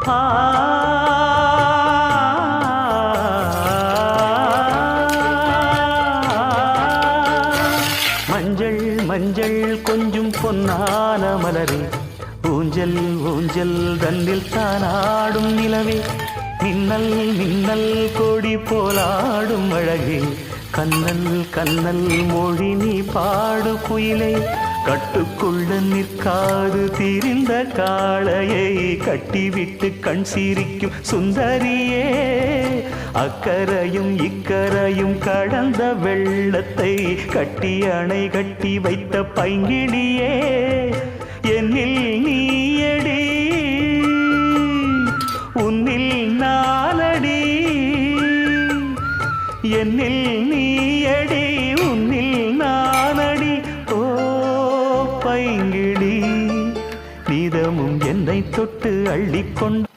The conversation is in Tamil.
ஆ மஞ்சள் மஞ்சள் கொஞ்சம் பொன்னான மலரே, ஊஞ்சல் ஊஞ்சல் தன்னில் தானாடும் நிலவே, மின்னல் மின்னல் கொடி போலாடும் அழகே, கண்ணல் கண்ணல் மொழி நீ பாடு குயிலே, கட்டுக்குள்ள நிற்காது திரிந்த காளையை கட்டிவிட்டு கண் சிரிக்கும் சுந்தரியே, அக்கரையும் இக்கரையும் கடந்த வெள்ளத்தை கட்டி அணை கட்டி வைத்த பைங்கிளியே, என்னில் நீயடி உன்னில் நானடி, என்னில் நீயடி உன்னில் நானடி. ஓ பைங்கிளி, நீதமும் என்னை தொட்டு அள்ளிக்கொண்டு